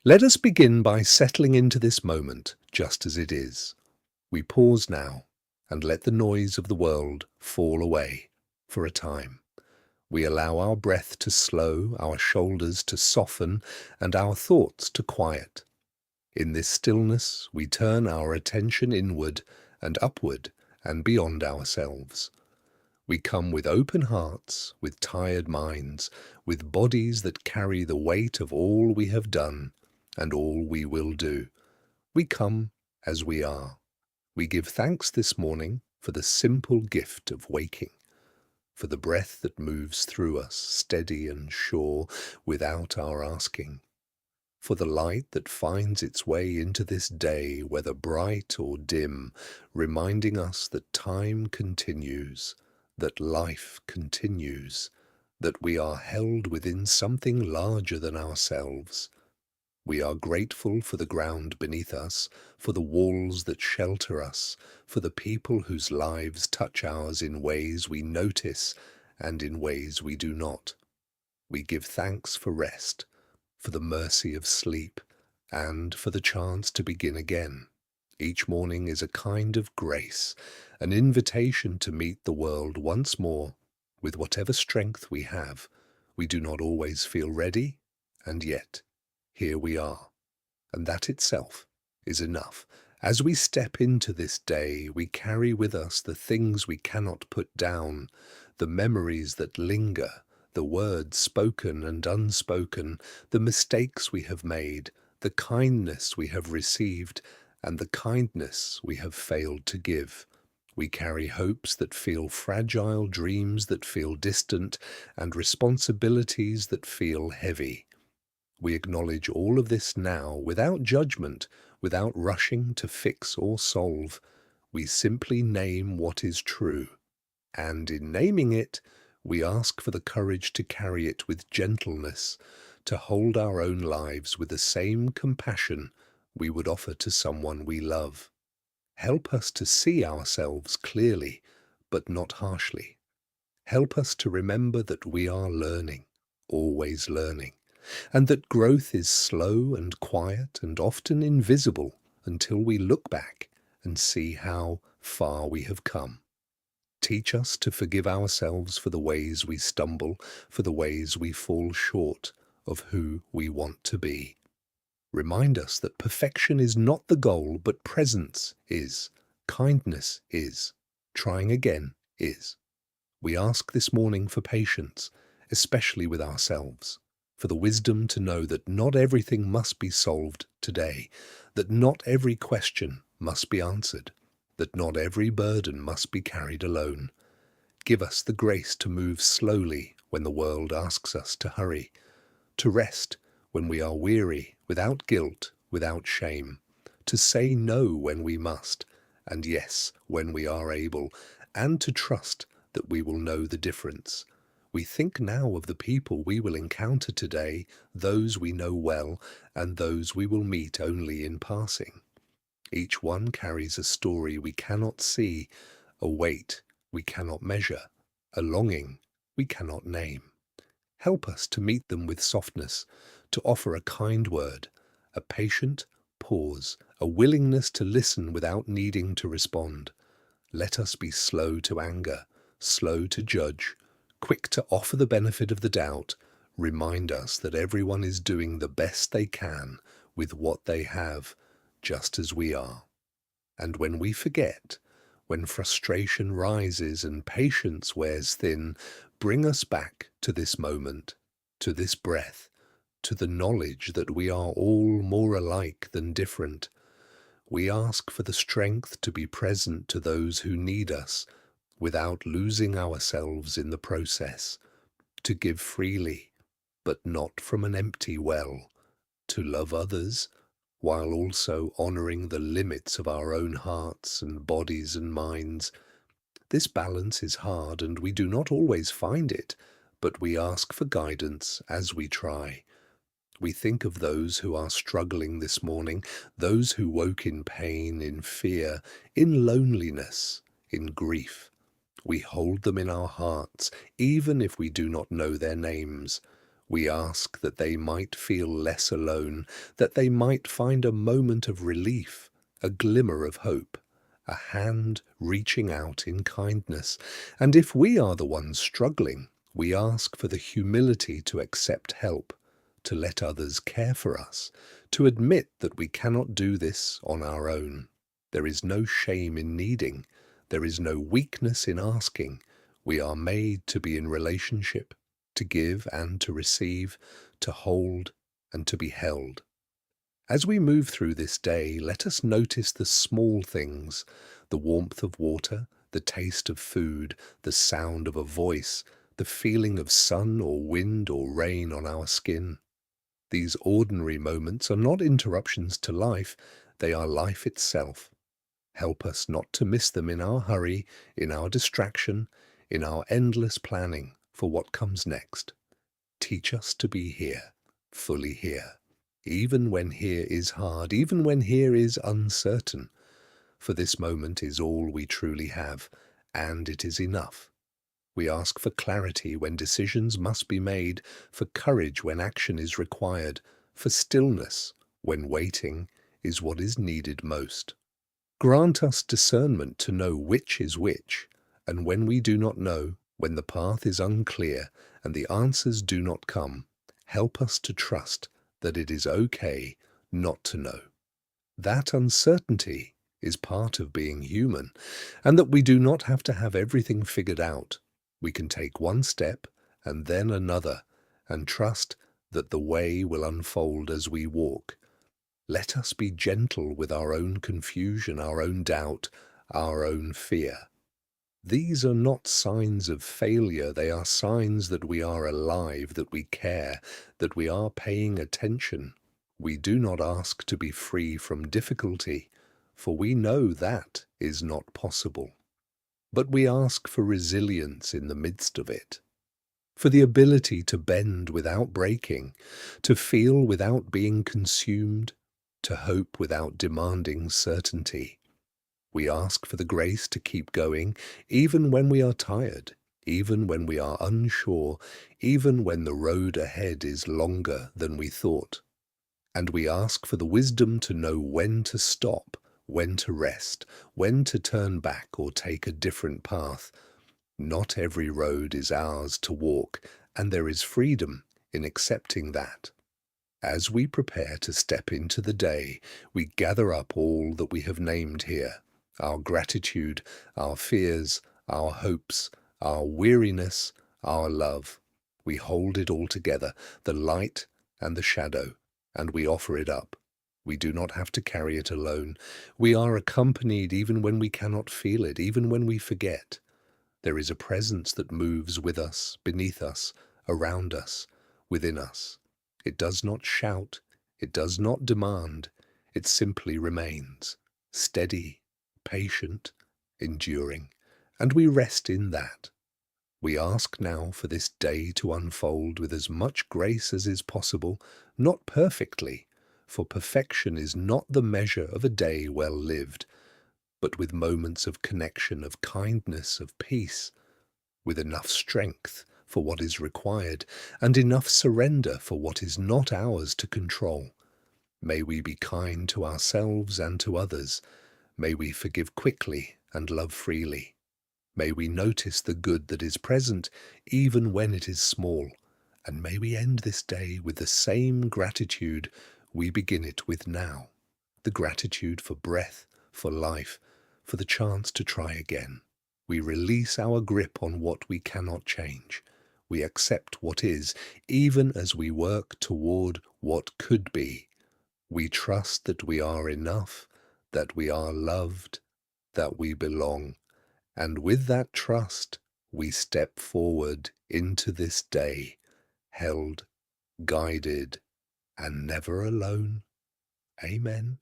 Let us begin by settling into this moment just as it is. We pause now and let the noise of the world fall away for a time. We allow our breath to slow, our shoulders to soften, and our thoughts to quiet. In this stillness, we turn our attention inward and upward and beyond ourselves. We come with open hearts, with tired minds, with bodies that carry the weight of all we have done and all we will do. We come as we are. We give thanks this morning for the simple gift of waking, for the breath that moves through us, steady and sure, without our asking, for the light that finds its way into this day, whether bright or dim, reminding us that time continues, that life continues, that we are held within something larger than ourselves. We are grateful for the ground beneath us, for the walls that shelter us, for the people whose lives touch ours in ways we notice and in ways we do not. We give thanks for rest, for the mercy of sleep, and for the chance to begin again. Each morning is a kind of grace, an invitation to meet the world once more with whatever strength we have. We do not always feel ready, and yet here we are, and that itself is enough. As we step into this day, we carry with us the things we cannot put down, the memories that linger, the words spoken and unspoken, the mistakes we have made, the kindness we have received, and the kindness we have failed to give. We carry hopes that feel fragile, dreams that feel distant, and responsibilities that feel heavy. We acknowledge all of this now without judgment, without rushing to fix or solve. We simply name what is true, and in naming it, we ask for the courage to carry it with gentleness, to hold our own lives with the same compassion we would offer to someone we love. Help us to see ourselves clearly, but not harshly. Help us to remember that we are learning, always learning, and that growth is slow and quiet and often invisible until we look back and see how far we have come. Teach us to forgive ourselves for the ways we stumble, for the ways we fall short of who we want to be. Remind us that perfection is not the goal, but presence is, kindness is, trying again is. We ask this morning for patience, especially with ourselves, for the wisdom to know that not everything must be solved today, that not every question must be answered, that not every burden must be carried alone. Give us the grace to move slowly when the world asks us to hurry, to rest when we are weary, without guilt, without shame, to say no when we must, and yes when we are able, and to trust that we will know the difference. We think now of the people we will encounter today, those we know well, and those we will meet only in passing. Each one carries a story we cannot see, a weight we cannot measure, a longing we cannot name. Help us to meet them with softness, to offer a kind word, a patient pause, a willingness to listen without needing to respond. Let us be slow to anger, slow to judge, quick to offer the benefit of the doubt. Remind us that everyone is doing the best they can with what they have, just as we are. And when we forget, when frustration rises and patience wears thin, bring us back to this moment, to this breath, to the knowledge that we are all more alike than different. We ask for the strength to be present to those who need us, without losing ourselves in the process, to give freely, but not from an empty well, to love others, while also honoring the limits of our own hearts and bodies and minds. This balance is hard and we do not always find it, but we ask for guidance as we try. We think of those who are struggling this morning, those who woke in pain, in fear, in loneliness, in grief. We hold them in our hearts, even if we do not know their names. We ask that they might feel less alone, that they might find a moment of relief, a glimmer of hope, a hand reaching out in kindness. And if we are the ones struggling, we ask for the humility to accept help, to let others care for us, to admit that we cannot do this on our own. There is no shame in needing. There is no weakness in asking. We are made to be in relationship, to give and to receive, to hold and to be held. As we move through this day, let us notice the small things, the warmth of water, the taste of food, the sound of a voice, the feeling of sun or wind or rain on our skin. These ordinary moments are not interruptions to life, they are life itself. Help us not to miss them in our hurry, in our distraction, in our endless planning for what comes next. Teach us to be here, fully here, even when here is hard, even when here is uncertain. For this moment is all we truly have, and it is enough. We ask for clarity when decisions must be made, for courage when action is required, for stillness when waiting is what is needed most. Grant us discernment to know which is which, and when we do not know, when the path is unclear and the answers do not come, help us to trust that it is okay not to know. That uncertainty is part of being human, and that we do not have to have everything figured out. We can take one step and then another, and trust that the way will unfold as we walk. Let us be gentle with our own confusion, our own doubt, our own fear. These are not signs of failure, they are signs that we are alive, that we care, that we are paying attention. We do not ask to be free from difficulty, for we know that is not possible. But we ask for resilience in the midst of it, for the ability to bend without breaking, to feel without being consumed, to hope without demanding certainty. We ask for the grace to keep going, even when we are tired, even when we are unsure, even when the road ahead is longer than we thought. And we ask for the wisdom to know when to stop, when to rest, when to turn back or take a different path. Not every road is ours to walk, and there is freedom in accepting that. As we prepare to step into the day, we gather up all that we have named here, our gratitude, our fears, our hopes, our weariness, our love. We hold it all together, the light and the shadow, and we offer it up. We do not have to carry it alone. We are accompanied even when we cannot feel it, even when we forget. There is a presence that moves with us, beneath us, around us, within us. It does not shout, it does not demand, it simply remains, steady, patient, enduring, and we rest in that. We ask now for this day to unfold with as much grace as is possible, not perfectly, for perfection is not the measure of a day well lived, but with moments of connection, of kindness, of peace, with enough strength for what is required, and enough surrender for what is not ours to control. May we be kind to ourselves and to others. May we forgive quickly and love freely. May we notice the good that is present even when it is small. And may we end this day with the same gratitude we begin it with now. The gratitude for breath, for life, for the chance to try again. We release our grip on what we cannot change. We accept what is, even as we work toward what could be. We trust that we are enough, that we are loved, that we belong. And with that trust, we step forward into this day, held, guided, and never alone. Amen.